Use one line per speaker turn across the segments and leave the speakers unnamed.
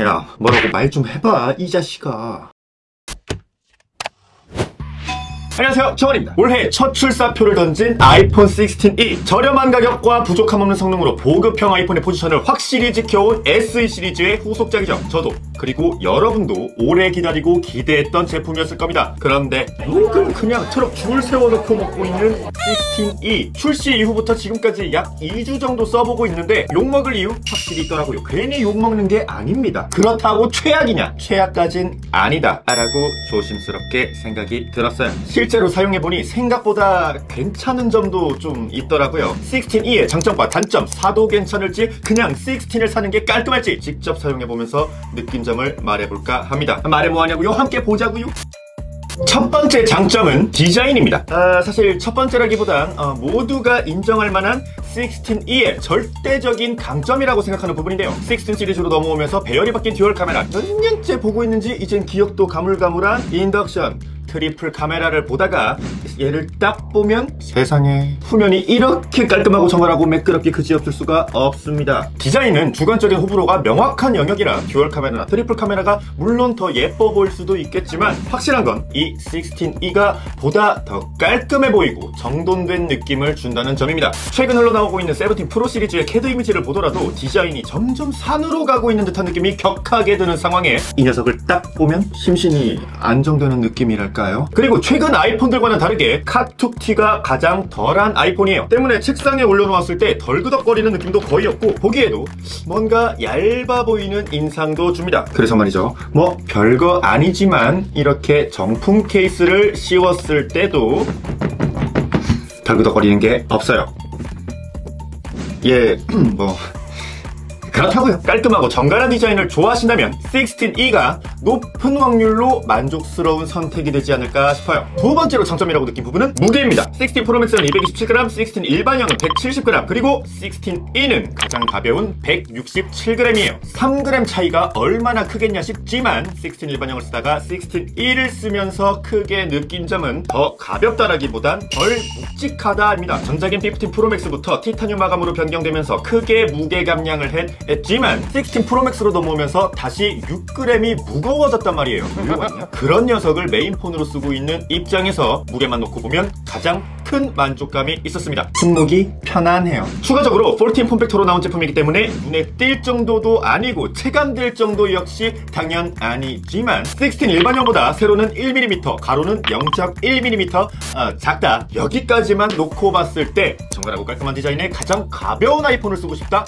야, 뭐라고 말 좀 해봐, 이 자식아. 안녕하세요, 정원입니다. 올해 첫 출사표를 던진 아이폰 16e. 저렴한 가격과 부족함 없는 성능으로 보급형 아이폰의 포지션을 확실히 지켜온 SE 시리즈의 후속작이죠. 저도 그리고 여러분도 오래 기다리고 기대했던 제품이었을 겁니다. 그런데 요즘 그냥 트럭 줄 세워놓고 먹고 있는 16e. 출시 이후부터 지금까지 약 2주 정도 써보고 있는데 욕먹을 이유 확실히 있더라고요. 괜히 욕먹는 게 아닙니다. 그렇다고 최악이냐? 최악까진 아니다 라고 조심스럽게 생각이 들었어요. 실제로 사용해보니 생각보다 괜찮은 점도 좀 있더라고요. 16e의 장점과 단점, 사도 괜찮을지 그냥 16을 사는 게 깔끔할지 직접 사용해보면서 느낀 점을 말해볼까 합니다. 말해 뭐하냐고요? 함께 보자고요. 첫 번째 장점은 디자인입니다. 사실 첫 번째라기보단 모두가 인정할 만한 16e의 절대적인 강점이라고 생각하는 부분인데요. 16 시리즈로 넘어오면서 배열이 바뀐 듀얼 카메라, 몇 년째 보고 있는지 이젠 기억도 가물가물한 인덕션 트리플 카메라를 보다가 얘를 딱 보면 세상에 후면이 이렇게 깔끔하고 정갈하고 매끄럽게 그지없을 수가 없습니다. 디자인은 주관적인 호불호가 명확한 영역이라 듀얼 카메라나 트리플 카메라가 물론 더 예뻐 보일 수도 있겠지만 확실한 건 이 16e가 보다 더 깔끔해 보이고 정돈된 느낌을 준다는 점입니다. 최근 흘러나오고 있는 17 프로 시리즈의 캐드 이미지를 보더라도 디자인이 점점 산으로 가고 있는 듯한 느낌이 격하게 드는 상황에 이 녀석을 딱 보면 심신이 안정되는 느낌이랄까. 그리고 최근 아이폰들과는 다르게 카툭티가 가장 덜한 아이폰이에요. 때문에 책상에 올려놓았을 때 덜그덕거리는 느낌도 거의 없고 보기에도 뭔가 얇아 보이는 인상도 줍니다. 그래서 말이죠, 뭐 별거 아니지만 이렇게 정품 케이스를 씌웠을 때도 덜그덕거리는 게 없어요. 뭐 그렇다고요. 깔끔하고 정갈한 디자인을 좋아하신다면 16e가 높은 확률로 만족스러운 선택이 되지 않을까 싶어요. 두 번째로 장점이라고 느낀 부분은 무게입니다. 16 프로맥스는 227g, 16 일반형은 170g, 그리고 16e는 가장 가벼운 167g이에요. 3g 차이가 얼마나 크겠냐 싶지만 16 일반형을 쓰다가 16e를 쓰면서 크게 느낀 점은 더 가볍다라기보단 덜 묵직하다입니다. 전작인 15 프로맥스부터 티타늄 마감으로 변경되면서 크게 무게 감량을 했지만 16 프로맥스로 넘어오면서 다시 6g이 무거워졌단 말이에요. 그런 녀석을 메인폰으로 쓰고 있는 입장에서 무게만 놓고 보면 가장 큰 만족감이 있었습니다. 손목이 편안해요. 추가적으로 14 폼팩터로 나온 제품이기 때문에 눈에 띌 정도도 아니고 체감될 정도 역시 당연 아니지만 16 일반형보다 세로는 1mm, 가로는 0.1mm 작다. 여기까지만 놓고 봤을 때 정갈하고 깔끔한 디자인의 가장 가벼운 아이폰을 쓰고 싶다?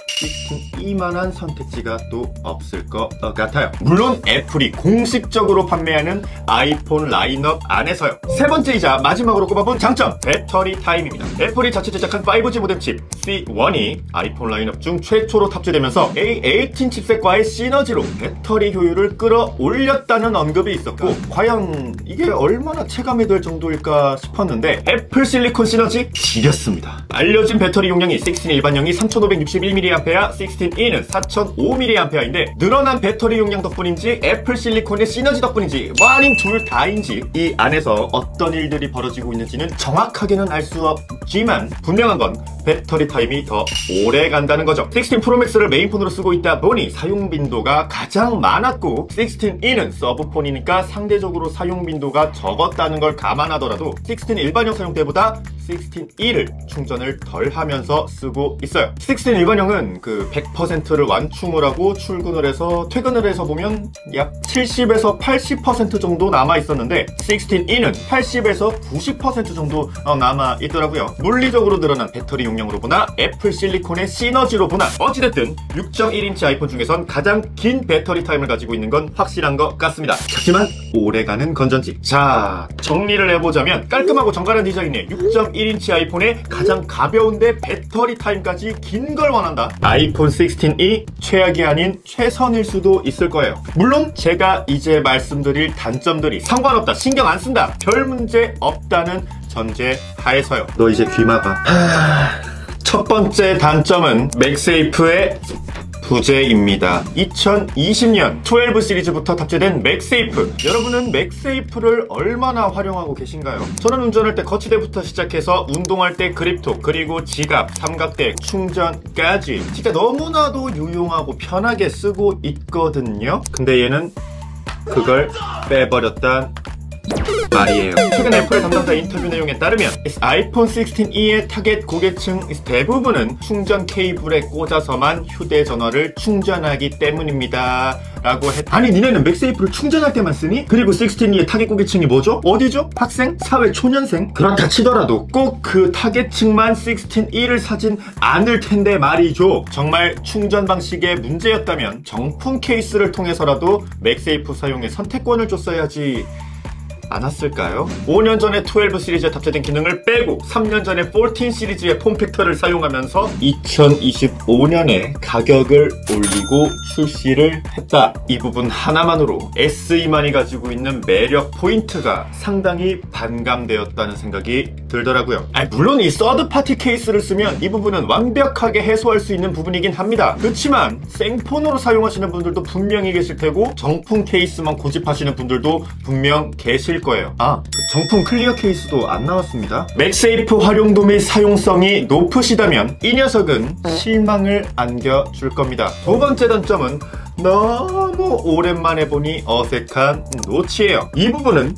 16e만한 선택지가 또 없을 것 같아요. 물론 애플이 공식적으로 판매하는 아이폰 라인업 안에서요. 세 번째이자 마지막으로 꼽아본 장점, 배터리 타임입니다. 애플이 자체 제작한 5G 모뎀 칩 C1이 아이폰 라인업 중 최초로 탑재되면서 A18 칩셋과의 시너지로 배터리 효율을 끌어올렸다는 언급이 있었고 과연 이게 얼마나 체감이 될 정도일까 싶었는데 애플 실리콘 시너지 지렸습니다. 알려진 배터리 용량이 16 일반형이 3561mAh, 16e는 4005mAh인데 늘어난 배터리 용량 덕분인지 애플 실리콘의 시너지 덕분인지 아닌 둘 다인지 이 안에서 어떤 일들이 벌어지고 있는지는 정확하게는 알 수 없지만 분명한 건 배터리 타임이 더 오래 간다는 거죠. 16 프로맥스를 메인폰으로 쓰고 있다 보니 사용 빈도가 가장 많았고 16e는 서브폰이니까 상대적으로 사용 빈도가 적었다는 걸 감안하더라도 16 일반형 사용 때보다 16e를 충전을 덜 하면서 쓰고 있어요. 16 일반형은 그 100%를 완충을 하고 출근을 해서 퇴근을 해서 보면 약 70에서 80% 정도 남아 있었는데 16e는 80에서 90% 정도 남아 있더라고요. 물리적으로 늘어난 배터리 용량으로 보나 애플 실리콘의 시너지로 보나 어찌됐든 6.1인치 아이폰 중에선 가장 긴 배터리 타임을 가지고 있는 건 확실한 것 같습니다. 하지만 오래가는 건전지. 자, 정리를 해보자면 깔끔하고 정갈한 디자인의 6.1인치 아이폰에 가장 가벼운데 배터리 타임까지 긴 걸 원한다. 아이폰 16e 최악이 아닌 최선일 수도 있을 거예요. 물론 제가 이제 말씀드릴 단점들이 상관없다, 신경 안 쓴다, 별 문제 없다는 전제 하에서요. 너 이제 귀 막아. 첫 번째 단점은 맥세이프의 부재입니다. 2020년 12 시리즈부터 탑재된 맥세이프. 여러분은 맥세이프를 얼마나 활용하고 계신가요? 저는 운전할 때 거치대부터 시작해서 운동할 때 그립톡, 그리고 지갑, 삼각대, 충전까지 진짜 너무나도 유용하고 편하게 쓰고 있거든요. 근데 얘는 그걸 빼버렸단 말이에요. 최근 애플 담당자 인터뷰 내용에 따르면 아이폰 16e의 타겟 고객층 대부분은 충전 케이블에 꽂아서만 휴대전화를 충전하기 때문입니다 라고 아니 니네는 맥세이프를 충전할 때만 쓰니? 그리고 16e의 타겟 고객층이 뭐죠? 어디죠? 학생? 사회 초년생? 그렇다 치더라도 꼭 그 타겟층만 16e를 사진 않을 텐데 말이죠. 정말 충전 방식에 문제였다면 정품 케이스를 통해서라도 맥세이프 사용에 선택권을 줬어야지 않았을까요? 5년 전에 12 시리즈에 탑재된 기능을 빼고 3년 전에 14 시리즈의 폼팩터를 사용하면서 2025년에 가격을 올리고 출시를 했다. 이 부분 하나만으로 SE만이 가지고 있는 매력 포인트가 상당히 반감되었다는 생각이 들더라고요. 물론 이 서드파티 케이스를 쓰면 이 부분은 완벽하게 해소할 수 있는 부분이긴 합니다. 그렇지만 생폰으로 사용하시는 분들도 분명히 계실 테고 정품 케이스만 고집하시는 분들도 분명 계실 거예요. 정품 클리어 케이스도 안 나왔습니다. 맥세이프 활용도 및 사용성이 높으시다면 이 녀석은 실망을 안겨줄 겁니다. 두 번째 단점은 너무 오랜만에 보니 어색한 노치예요. 이 부분은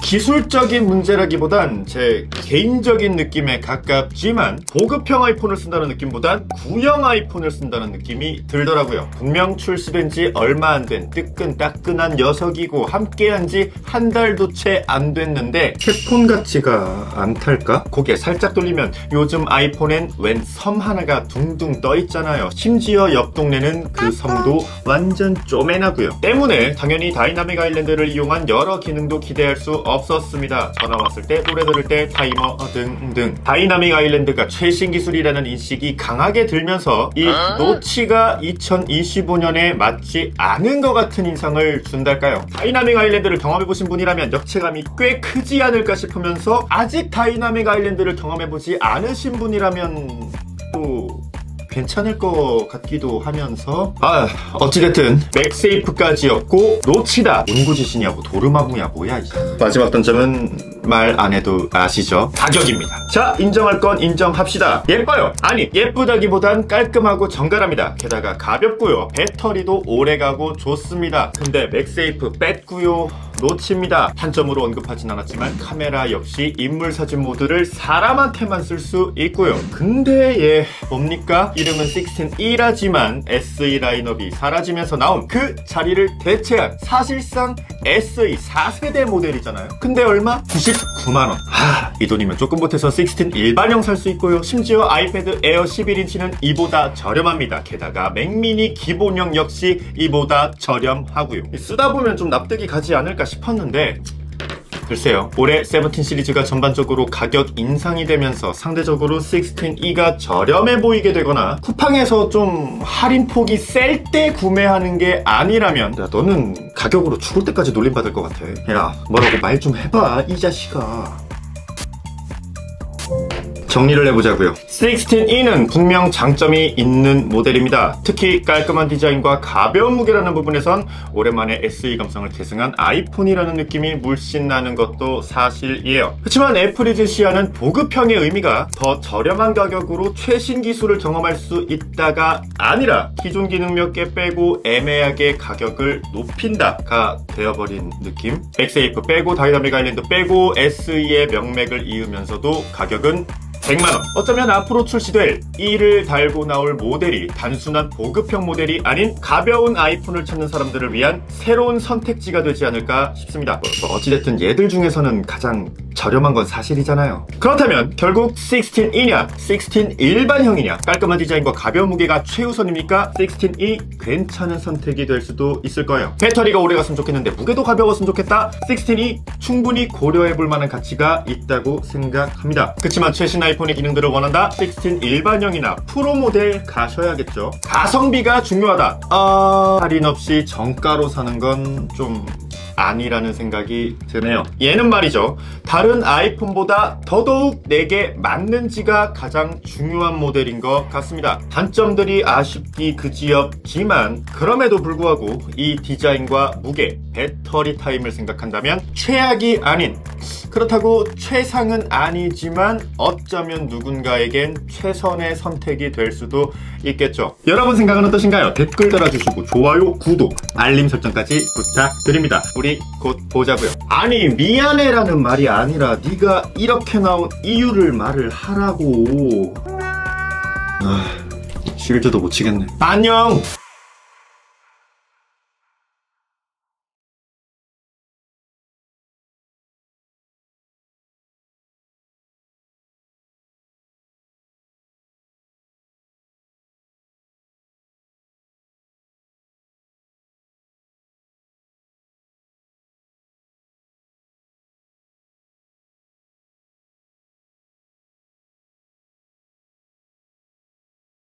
기술적인 문제라기보단 제 개인적인 느낌에 가깝지만 보급형 아이폰을 쓴다는 느낌보단 구형 아이폰을 쓴다는 느낌이 들더라고요. 분명 출시된 지 얼마 안 된 뜨끈따끈한 녀석이고 함께한 지 한 달도 채 안 됐는데 캣폰 같지가 않달까? 고개 살짝 돌리면 요즘 아이폰엔 웬 섬 하나가 둥둥 떠 있잖아요. 심지어 옆 동네는 그 섬도 완전 쪼매나고요. 때문에 당연히 다이나믹 아일랜드를 이용한 여러 기능도 기대할 수 없었습니다. 전화 왔을 때, 노래 들을 때, 타이머 등등. 다이나믹 아일랜드가 최신 기술이라는 인식이 강하게 들면서 이 노치가 2025년에 맞지 않은 것 같은 인상을 준달까요? 다이나믹 아일랜드를 경험해보신 분이라면 역체감이 꽤 크지 않을까 싶으면서 아직 다이나믹 아일랜드를 경험해보지 않으신 분이라면 또 괜찮을 것 같기도 하면서 어찌됐든 맥세이프까지였고 노치다 운구지시냐고 도르마무야 뭐야. 마지막 단점은 말 안 해도 아시죠? 가격입니다. 자, 인정할 건 인정합시다. 예뻐요. 아니 예쁘다기보단 깔끔하고 정갈합니다. 게다가 가볍고요. 배터리도 오래가고 좋습니다. 근데 맥세이프 뺐고요. 노치입니다. 단점으로 언급하진 않았지만 카메라 역시 인물 사진 모드를 사람한테만 쓸 수 있고요. 근데 얘 뭡니까? 이름은 16E라지만 SE 라인업이 사라지면서 나온 그 자리를 대체한 사실상 SE 4세대 모델이잖아요. 근데 얼마? 99만원. 이 돈이면 조금 보태서 16 일반형 살 수 있고요. 심지어 아이패드 에어 11인치는 이보다 저렴합니다. 게다가 맥미니 기본형 역시 이보다 저렴하고요. 쓰다 보면 좀 납득이 가지 않을까 싶었는데 글쎄요. 올해 17 시리즈가 전반적으로 가격 인상이 되면서 상대적으로 16E가 저렴해 보이게 되거나 쿠팡에서 좀 할인폭이 셀 때 구매하는 게 아니라면 야 너는 가격으로 죽을 때까지 놀림받을 것 같아. 야 뭐라고 말 좀 해봐 이 자식아. 정리를 해보자고요. 16E는 분명 장점이 있는 모델입니다. 특히 깔끔한 디자인과 가벼운 무게라는 부분에선 오랜만에 SE 감성을 계승한 아이폰이라는 느낌이 물씬 나는 것도 사실이에요. 그렇지만 애플이 제시하는 보급형의 의미가 더 저렴한 가격으로 최신 기술을 경험할 수 있다가 아니라 기존 기능 몇 개 빼고 애매하게 가격을 높인다가 되어버린 느낌. 맥세이프 빼고 다이나믹 아일랜드 빼고 SE의 명맥을 이으면서도 가격은 100만원. 어쩌면 앞으로 출시될 E를 달고 나올 모델이 단순한 보급형 모델이 아닌 가벼운 아이폰을 찾는 사람들을 위한 새로운 선택지가 되지 않을까 싶습니다. 어찌됐든 얘들 중에서는 가장 저렴한 건 사실이잖아요. 그렇다면 결국 16E냐 16 일반형이냐, 깔끔한 디자인과 가벼운 무게가 최우선입니까? 16E 괜찮은 선택이 될 수도 있을 거예요. 배터리가 오래 갔으면 좋겠는데 무게도 가벼웠으면 좋겠다. 16E 충분히 고려해볼 만한 가치가 있다고 생각합니다. 그렇지만 최신 아이폰의 기능들을 원한다? 16 일반형이나 프로 모델 가셔야겠죠. 가성비가 중요하다. 할인 없이 정가로 사는 건 좀 아니라는 생각이 드네요. 얘는 말이죠, 다른 아이폰보다 더더욱 내게 맞는지가 가장 중요한 모델인 것 같습니다. 단점들이 아쉽기 그지없지만 그럼에도 불구하고 이 디자인과 무게, 배터리 타임을 생각한다면 최악이 아닌, 그렇다고 최상은 아니지만 어쩌면 누군가에겐 최선의 선택이 될 수도 있겠죠. 여러분 생각은 어떠신가요? 댓글 달아주시고 좋아요, 구독, 알림 설정까지 부탁드립니다. 우리 곧 보자고요. 아니, 미안해라는 말이 아니라 네가 이렇게 나온 이유를 말을 하라고. 실드도 못 치겠네. 안녕.